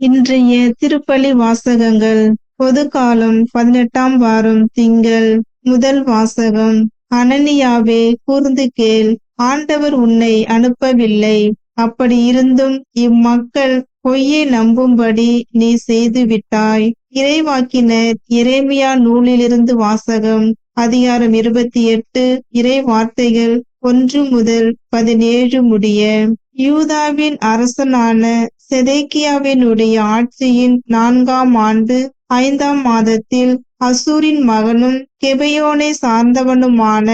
இன்றைய திருப்பலி வாசகங்கள். பொதுக்காலம் 18ஆம் வாரம் திங்கள். முதல் வாசகம். அனனியாவே, கூர்ந்து கேள், ஆண்டவர் உன்னை அனுப்பவில்லை. அப்படி இருந்தும் இம்மக்கள் பொய்யை நம்பும்படி நீ செய்து விட்டாய். இறைவாக்கினர் எரேமியா நூலிலிருந்து வாசகம். அதிகாரம் 28, இறை வார்த்தைகள் 1 முதல் 17 முடிய. யூதாவின் அரசனான செதேக்கியாவினுடைய ஆட்சியின் 4ஆம் ஆண்டு 5ஆம் மாதத்தில் அசூரின் மகனும் கெபயோனை சார்ந்தவனுமான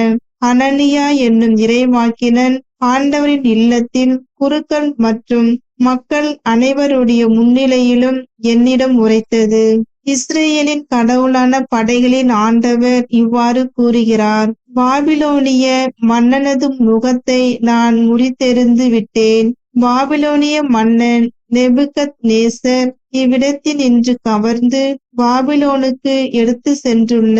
அனனியா என்னும் இறைவாக்கினன் ஆண்டவரின் இல்லத்தில் குருக்கள் மற்றும் மக்கள் அனைவருடைய முன்னிலையிலும் என்னிடம் உரைத்தது. இஸ்ரேலின் கடவுளான படைகளின் ஆண்டவர் இவ்வாறு கூறுகிறார்: பாபிலோனிய மன்னனது முகத்தை நான் முறித்தெறிந்து விட்டேன். பாபிலோனிய மன்னன் நேபுகத்நேசர் இவ்விடத்தில் இன்று கவர்ந்து பாபிலோனுக்கு எடுத்து சென்றுள்ள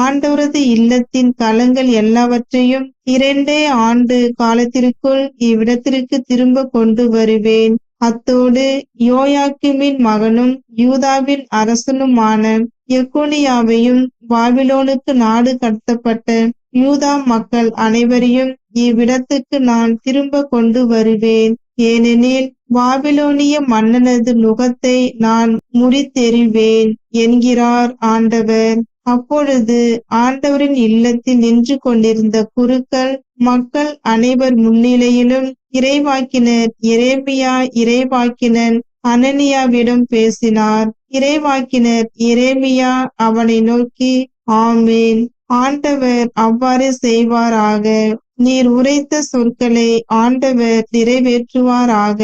ஆண்டவரது இல்லத்தின் கலங்கள் எல்லாவற்றையும் 2 ஆண்டு காலத்திற்குள் இவ்விடத்திற்கு திரும்ப கொண்டு வருவேன். அத்தோடு யோயாக்கிமின் மகனும் யூதாவின் அரசனுமான எக்கோனியாவையும் பாபிலோனுக்கு நாடு கடத்தப்பட்ட யூதா மக்கள் அனைவரையும் இவ்விடத்துக்கு நான் திரும்ப கொண்டு வருவேன். ஏனெனில் பாபிலோனிய மன்னனது நுகத்தை நான் முறித்தெறிவேன் என்கிறார் ஆண்டவர். அப்பொழுது ஆண்டவரின் இல்லத்தில் நின்று கொண்டிருந்த குருக்கள் மக்கள் அனைவர் முன்னிலையிலும் இறைவாக்கினர் எரேமியா இறைவாக்கினன் அனனியாவிடம் பேசினார். இறைவாக்கினர் எரேமியா அவனை நோக்கி, ஆமேன், ஆண்டவர் அவ்வாறு செய்வாராக. நீர் உரைத்த சொற்களை ஆண்டவர் நிறைவேற்றுவாராக.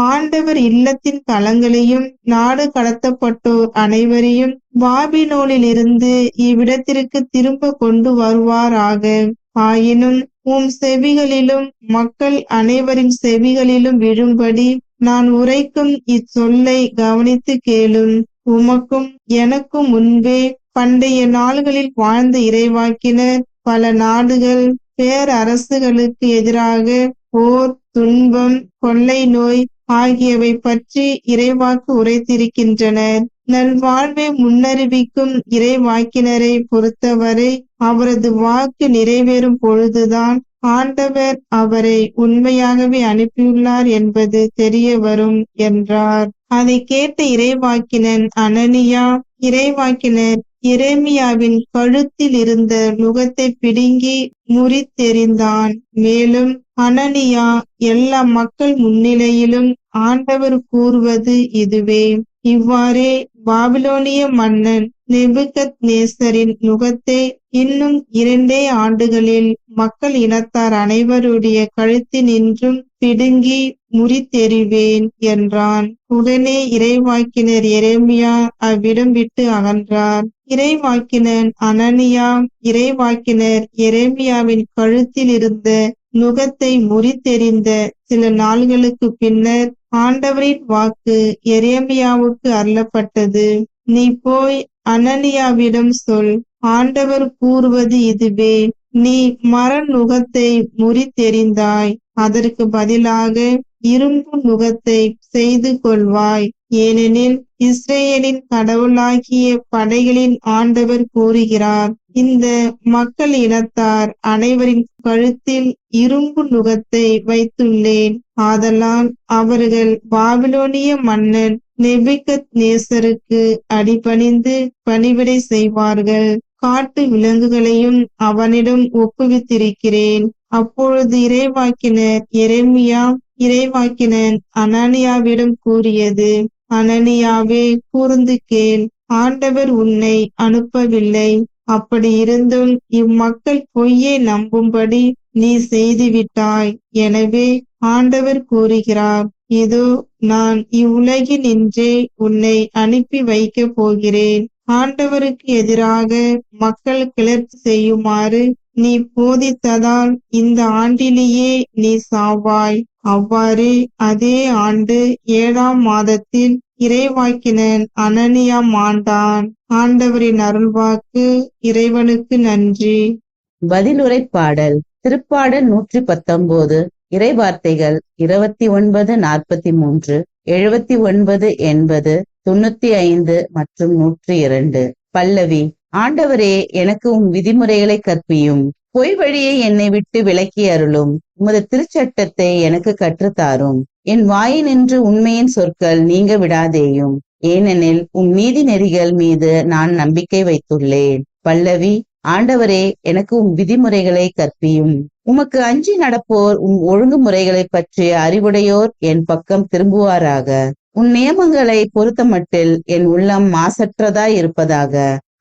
ஆண்டவர் இல்லத்தின் கலங்களையும் நாடு கடத்தப்பட்டோர் அனைவரையும் பாபிலோனிலிருந்து இவ்விடத்திற்கு திரும்ப கொண்டு வருவாராக. ஆயினும் உம் செவிகளிலும் மக்கள் அனைவரின் செவிகளிலும் விழும்படி நான் உரைக்கும் இச்சொல்லை கவனித்து கேளும். உமக்கும் எனக்கும் முன்பே பண்டைய நாள்களில் வாழ்ந்த இறைவாக்கினர் பல நாடுகள் பேரரசுகளுக்கு எதிராக போர், துன்பம், கொள்ளை நோய் ஆகியவை பற்றி இறைவாக்கு உரைத்திருக்கின்றனர். நல்வாழ்வை முன்னறிவிக்கும் இறைவாக்கினரை பொறுத்தவரை அவரது வாக்கு நிறைவேறும் பொழுதுதான் ஆண்டவர் அவரை உண்மையாகவே அனுப்பியுள்ளார் என்பது தெரிய வரும் என்றார். அதை கேட்ட இறைவாக்கினன் அனனியா இறைவாக்கினர் எரேமியாவின் கழுத்தில் இருந்த நுகத்தை பிடுங்கி முறித்தெறிந்தான். மேலும் அனனியா எல்லா மக்கள் முன்னிலையிலும் ஆண்டவர் கூறுவது இதுவே: இவ்வாறே பாபிலோனிய மன்னன் நேபுகத்நேசரின் நுகத்தை இன்னும் 2 ஆண்டுகளில் மக்கள் இனத்தார் அனைவருடைய கழுத்தினின்றும் பிடுங்கி முறித்தெறிவேன் என்றான். உடனே இறைவாக்கினர் எரேமியா அவ்விடம் விட்டு அகன்றார். இறைவாக்கினன் அனனியா இறைவாக்கினர் எரேமியாவின் கழுத்தில் இருந்த நுகத்தை முறித்தெறிந்த சில நாள்களுக்கு பின்னர் ஆண்டவரின் வாக்கு எரேமியாவுக்கு அருளப்பட்டது. நீ போய் அனனியாவிடம் சொல், ஆண்டவர் கூறுவது இதுவே: நீ மர நுகத்தை முறித்தெறிந்தாய், அதற்கு பதிலாக இரும்பு நுகத்தை செய்து கொள்வாய். ஏனெனில் இஸ்ரேலின் கடவுளாகிய படைகளின் ஆண்டவர் கூறுகிறார்: இந்த மக்கள் இனத்தார் அனைவரின் கழுத்தில் இரும்பு நுகத்தை வைத்துள்ளேன். ஆதலால் அவர்கள் பாபிலோனிய மன்னன் நேபுகத்நேசருக்கு அடிபணிந்து பணிவிடை செய்வார்கள். காட்டு விலங்குகளையும் அவனிடம் ஒப்புவித்திருக்கிறேன். அப்பொழுது இறைவாக்கினர் எரேமியா இறைவாக்கினன் அனனியாவிடம் கூறியது: அனனியாவே, கூர்ந்து கேள், ஆண்டவர் உன்னை அனுப்பவில்லை. அப்படி இருந்தும் இம்மக்கள் பொய்யை நம்பும்படி நீ செய்துவிட்டாய். எனவே ஆண்டவர் கூறுகிறார்: இதோ நான் இவ்வுலகில் நின்றே உன்னை அனுப்பி வைக்கப் போகிறேன். ஆண்டவருக்கு எதிராக மக்கள் கிளர்ச்சி செய்யுமாறு நீ போதித்ததால் இந்த ஆண்டிலேயே நீ சாவாய். அவ்வாறு அதே ஆண்டு 7ஆம் மாதத்தில் இறைவாக்கினன் அனனியா மாண்டான். ஆண்டவரின் அருள்வாக்கு. இறைவனுக்கு நன்றி. பதிலுரை பாடல். திருப்பாடல் 119. இறைவார்த்தைகள் 29-43. 79, 80, 95 மற்றும் 102. பல்லவி. ஆண்டவரே, எனக்கு உம் விதிமுறைகளை கற்பியும். பொய் வழியை என்னை விட்டு விலக்கி அருளும். உமது திருச்சட்டத்தை எனக்கு கற்றுத்தாரும். என் வாயினின்று உண்மையின் சொற்கள் நீங்க விடாதேயும். ஏனெனில் உம் நீதி நெறிகள் மீது நான் நம்பிக்கை வைத்துள்ளேன். பல்லவி. ஆண்டவரே, எனக்கு உம் விதிமுறைகளை கற்பியும். உமக்கு அஞ்சி நடப்போர் உம் ஒழுங்குமுறைகளை பற்றிய அறிவுடையோர் என் பக்கம் திரும்புவாராக. உன் நியமங்களை பொறுத்தமட்டில் என் உள்ளம் மாசற்றதாய் இருப்பதாக.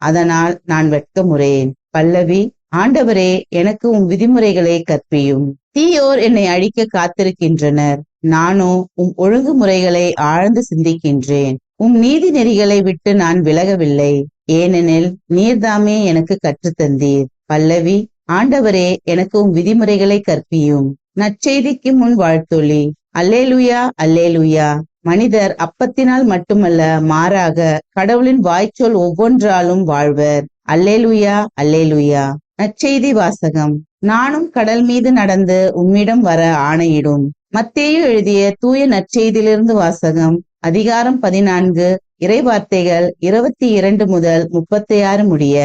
அதனால் நான் வெட்கமுறேன். பல்லவி. ஆண்டவரே, எனக்கு உம் விதிமுறைகளை கற்பியும். தீயோர் என்னை அழிக்க காத்திருக்கின்றனர். நானோ உம் ஒழுங்குமுறைகளை ஆழ்ந்து சிந்திக்கின்றேன். உம் நீதி நெறிகளை விட்டு நான் விலகவில்லை. ஏனெனில் நீர்தாமே எனக்கு கற்றுத்தந்தீர். பல்லவி. ஆண்டவரே, எனக்கு உம் விதிமுறைகளை கற்பியும். நற்செய்திக்கு முன் வாழ்த்தொலி. அல்லேலுயா, அல்லேலுயா. மனிதர் அப்பத்தினால் மட்டுமல்ல, மாறாக கடவுளின் வாய்ச்சொல் ஒவ்வொன்றாலும் வாழ்வர். அல்லேலுயா, அல்லேலுயா. நற்செய்தி வாசகம். நானும் கடல் மீது நடந்து உம்மிடம் வர ஆணையிடும். மத்தேயு எழுதிய தூய நற்செய்தியிலிருந்து வாசகம். அதிகாரம் 14, இறைவார்த்தைகள் 22 முதல் 36 முடிய.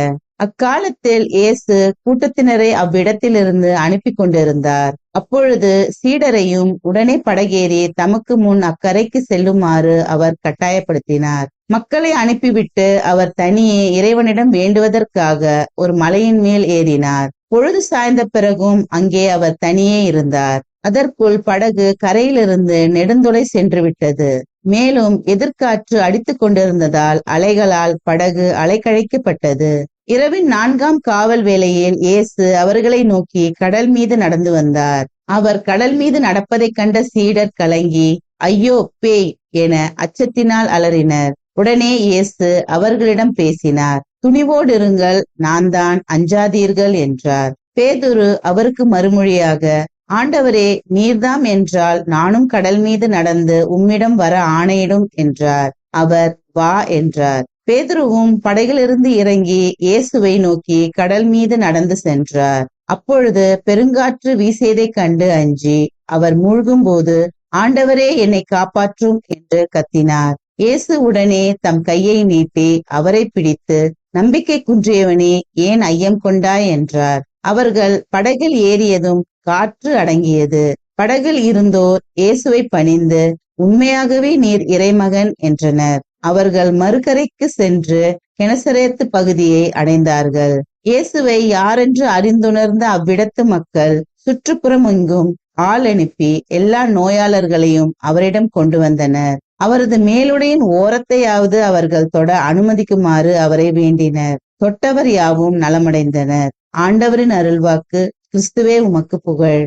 அக்காலத்தில் இயேசு கூட்டத்தினரை அவ்விடத்திலிருந்து அனுப்பி கொண்டிருந்தார். அப்பொழுது சீடரையும் உடனே படகேறி தமக்கு முன் அக்கரைக்கு செல்லுமாறு அவர் கட்டாயப்படுத்தினார். மக்களை அனுப்பிவிட்டு அவர் தனியே இறைவனிடம் வேண்டுவதற்காக ஒரு மலையின் மேல் ஏறினார். பொழுது சாய்ந்த பிறகும் அங்கே அவர் தனியே இருந்தார். அதற்குள் படகு கரையிலிருந்து நெடுந்தொலை சென்று விட்டது. மேலும் எதிர்காற்று அடித்துக் கொண்டிருந்ததால் அலைகளால் படகு அலைக்கழிக்கப்பட்டது. இரவின் 4ஆம் காவல் வேளையில் இயேசு அவர்களை நோக்கி கடல் மீது நடந்து வந்தார். அவர் கடல் மீது நடப்பதைக் கண்ட சீடர் கலங்கி, ஐயோ பேய் என அச்சத்தினால் அலறினர். உடனே இயேசு அவர்களிடம் பேசினார். துணிவோடு இருங்கள், நான் தான், அஞ்சாதீர்கள் என்றார். பேதுரு அவருக்கு மறுமொழியாக, ஆண்டவரே, நீர்தாம் என்றால் நானும் கடல் மீது நடந்து உம்மிடம் வர ஆணையிடும் என்றார். அவர் வா என்றார். பேதுருவும் படகிலிருந்து இறங்கி இயேசுவை நோக்கி கடல் மீது நடந்து சென்றார். அப்பொழுது பெருங்காற்று வீசியதைக் கண்டு அஞ்சி அவர் மூழ்கும் போது, ஆண்டவரே, என்னை காப்பாற்றும் என்று கத்தினார். இயேசு உடனே தம் கையை நீட்டி அவரை பிடித்து, நம்பிக்கை குன்றியவனே, ஏன் ஐயம் கொண்டாய் என்றார். அவர்கள் படகில் ஏறியதும் காற்று அடங்கியது. படகில் இருந்தோர் இயேசுவை பணிந்து, உண்மையாகவே நீர் இறைமகன் என்றனர். அவர்கள் மறுகரைக்கு சென்று கெனசரேத்து பகுதியை அடைந்தார்கள். இயேசுவை யாரென்று அறிந்துணர்ந்த அவ்விடத்து மக்கள் சுற்றுப்புறம் எங்கும் ஆள் அனுப்பி எல்லா நோயாளர்களையும் அவரிடம் கொண்டு வந்தனர். அவரது மேலுடையின் ஓரத்தையாவது அவர்கள் தொட அனுமதிக்குமாறு அவரை வேண்டினர். தொட்டவர் யாவும் நலமடைந்தனர். ஆண்டவரின் அருள்வாக்கு. கிறிஸ்துவே, உமக்கு புகழ்.